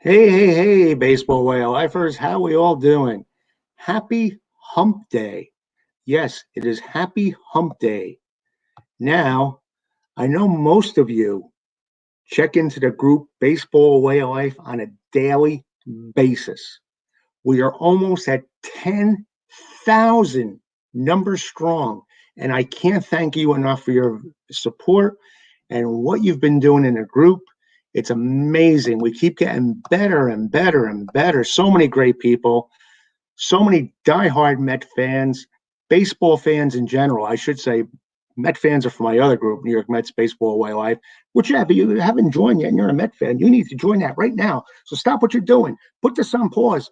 Hey, baseball whale lifers, how we all doing? Happy Hump Day. Yes, it is Happy Hump Day. Now, I know most of you check into the group Baseball Way of Life on a daily basis. We are almost at 10,000 numbers strong, and I can't thank you enough for your support and what you've been doing in the group. It's amazing. We keep getting better and better and better. So many great people, so many diehard Met fans, baseball fans in general. I should say Met fans are from my other group, New York Mets Baseball Way Life, which yeah, but you haven't joined yet and you're a Met fan. You need to join that right now. So stop what you're doing. Put this on pause.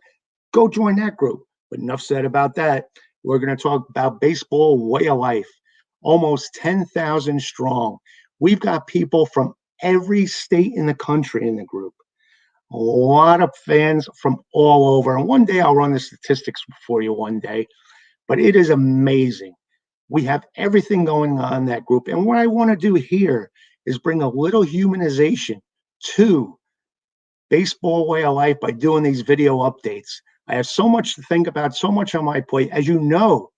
Go join that group. But enough said about that. We're going to talk about baseball way of life. Almost 10,000 strong. We've got people from every state in the country in the group. A lot of fans from all over. And one day I'll run the statistics for you one day. But it is amazing. We have everything going on in that group. And what I want to do here is bring a little humanization to baseball way of life by doing these video updates. I have so much to think about, so much on my plate. As you know,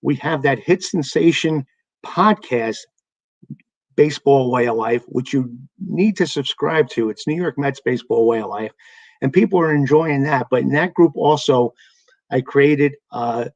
we have that hit sensation podcast, Baseball Way of Life, which you need to subscribe to. It's New York Mets Baseball Way of Life. And people are enjoying that. But in that group also, I created a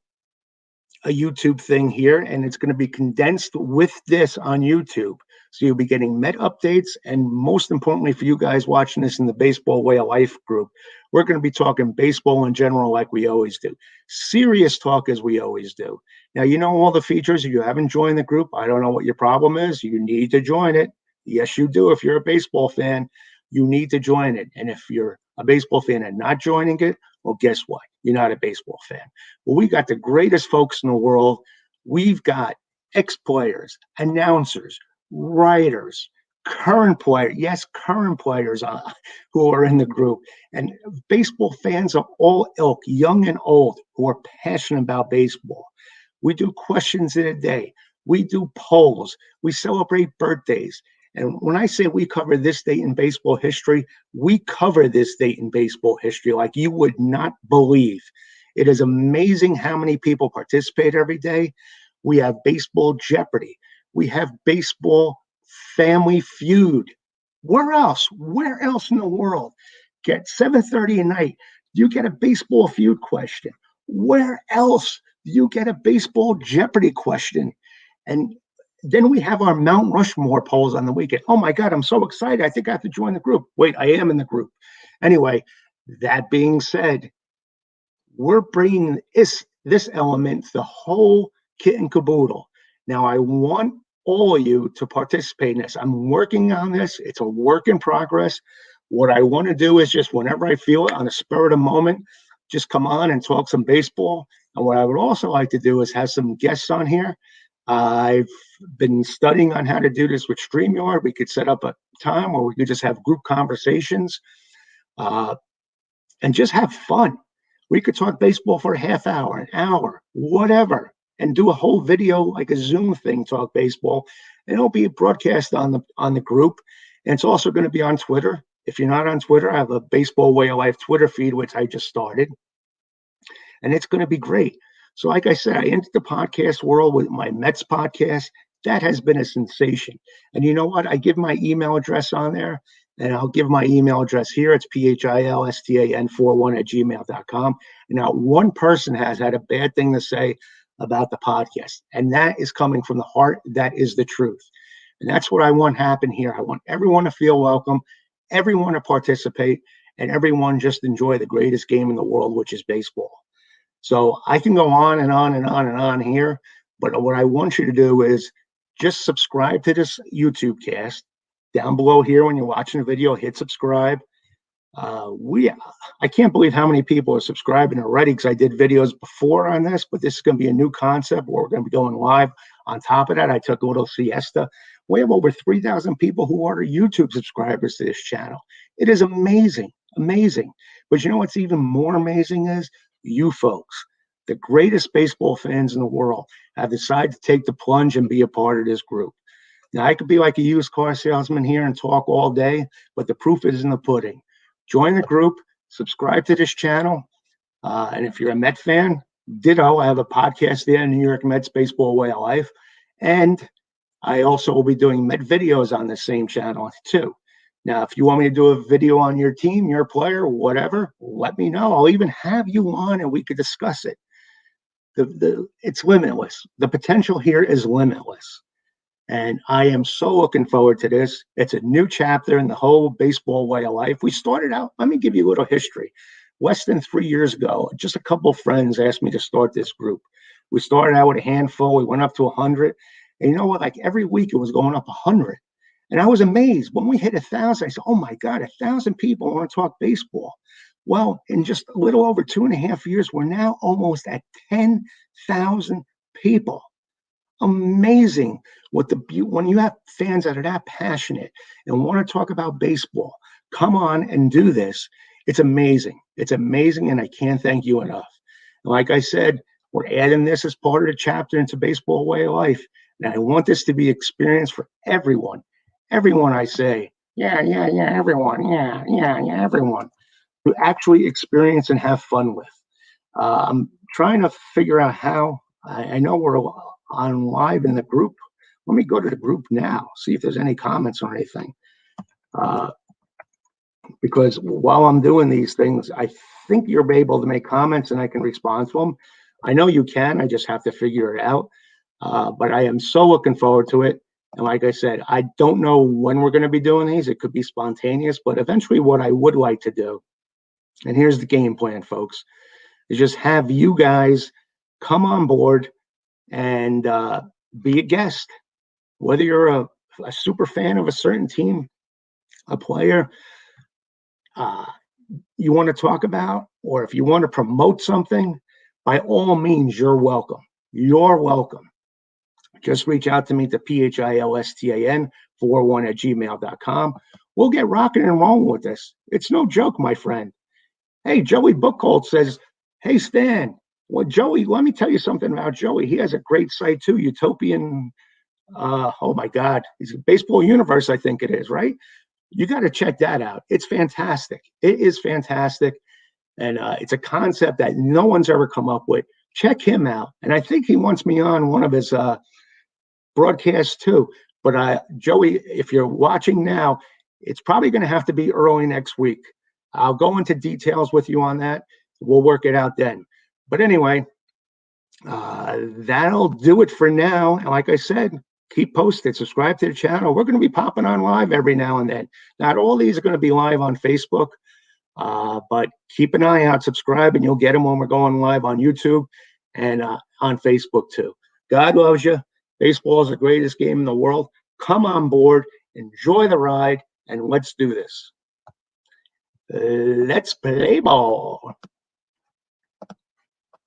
YouTube thing here, and it's going to be condensed with this on YouTube. So you'll be getting Met updates, and most importantly for you guys watching this in the Baseball Way of Life group, we're going to be talking baseball in general like we always do. Serious talk as we always do. Now, you know all the features. If you haven't joined the group, I don't know what your problem is. You need to join it. Yes, you do. If you're a baseball fan, you need to join it. And if you're a baseball fan and not joining it, well, guess what? You're not a baseball fan. Well, we got the greatest folks in the world. We've got ex-players, announcers, writers, current players, yes, current players who are in the group, and baseball fans of all ilk, young and old, who are passionate about baseball. We do questions in a day. We do polls. We celebrate birthdays. And when I say we cover this date in baseball history, we cover this date in baseball history like you would not believe. It is amazing how many people participate every day. We have baseball Jeopardy. We have baseball Family Feud. Where else? Where else in the world? Get 7:30 at night. You get a baseball feud question. Where else do you get a baseball Jeopardy question? And then we have our Mount Rushmore polls on the weekend. Oh my God, I'm so excited. I think I have to join the group. Wait, I am in the group. Anyway, that being said, we're bringing this element, the whole kit and caboodle. Now, I want all of you to participate in this. I'm working on this. It's a work in progress. What I want to do is just whenever I feel it on the spur of the moment, just come on and talk some baseball. And what I would also like to do is have some guests on here. I've been studying on how to do this with StreamYard. We could set up a time where we could just have group conversations uh, and just have fun. We could talk baseball for a half hour, an hour, whatever, and do a whole video like a Zoom thing, talk baseball. And it'll be broadcast on the group. And it's also going to be on Twitter. If you're not on Twitter, I have a Baseball Way of Life Twitter feed, which I just started. And it's going to be great. So, like I said, I entered the podcast world with my Mets podcast. That has been a sensation. And you know what? I give my email address on there, and I'll give my email address here. It's philstan41@gmail.com. And now one person has had a bad thing to say about the podcast, and that is coming from the heart. That is the truth. And that's what I want happen here. I want everyone to feel welcome, everyone to participate, and everyone just enjoy the greatest game in the world, which is baseball. So I can go on and on and on and on here, but what I want you to do is just subscribe to this YouTube cast. Down below here when you're watching the video, hit subscribe. I can't believe how many people are subscribing already because I did videos before on this, but this is going to be a new concept where we're going to be going live. On top of that, I took a little siesta. We have over 3,000 people who are YouTube subscribers to this channel. It is amazing, amazing. But you know what's even more amazing is you folks, the greatest baseball fans in the world, have decided to take the plunge and be a part of this group. Now, I could be like a used car salesman here and talk all day, but the proof is in the pudding. Join the group, subscribe to this channel. And if you're a Met fan, ditto. I have a podcast there, New York Mets Baseball Way of Life. And I also will be doing Met videos on the same channel too. Now, if you want me to do a video on your team, your player, whatever, let me know. I'll even have you on and we could discuss it. It's limitless. The potential here is limitless. And I am so looking forward to this. It's a new chapter in the whole baseball way of life. We started out, let me give you a little history. Less than 3 years ago, just a couple of friends asked me to start this group. We started out with a handful. We went up to 100. And you know what? Like every week it was going up 100. And I was amazed. When we hit 1,000, I said, oh my God, 1,000 people want to talk baseball. Well, in just a little over 2.5 years, we're now almost at 10,000 people. Amazing when you have fans that are that passionate and want to talk about baseball, come on and do this. It's amazing. It's amazing, and I can't thank you enough. And like I said, we're adding this as part of the chapter into Baseball Way of Life. And I want this to be experience for everyone. Everyone, I say, yeah, everyone, everyone, to actually experience and have fun with. I'm trying to figure out how. I know we're on live in the group. Let me go to the group now, see if there's any comments or anything. Because while I'm doing these things, I think you're able to make comments and I can respond to them. I know you can. I just have to figure it out. But I am so looking forward to it. And like I said, I don't know when we're going to be doing these. It could be spontaneous, but eventually what I would like to do, and here's the game plan, folks, is just have you guys come on board and be a guest. Whether you're a super fan of a certain team, a player you want to talk about, or if you want to promote something, by all means, you're welcome. You're welcome. Just reach out to me at PHILSTAN41@gmail.com. We'll get rocking and rolling with this. It's no joke, my friend. Hey, Joey Bookholt says, hey, Stan. Well, Joey, let me tell you something about Joey. He has a great site too, Utopian. Oh my God, it's Baseball Universe, I think it is, right? You got to check that out. It's fantastic. It is fantastic. And it's a concept that no one's ever come up with. Check him out. And I think he wants me on one of his broadcasts too. But Joey, if you're watching now, it's probably going to have to be early next week. I'll go into details with you on that. We'll work it out then. But anyway, that'll do it for now. And like I said, keep posted, subscribe to the channel. We're going to be popping on live every now and then. Not all these are going to be live on Facebook, but keep an eye out, subscribe, and you'll get them when we're going live on YouTube and on Facebook too. God loves you. Baseball is the greatest game in the world. Come on board, enjoy the ride, and let's do this. Let's play ball.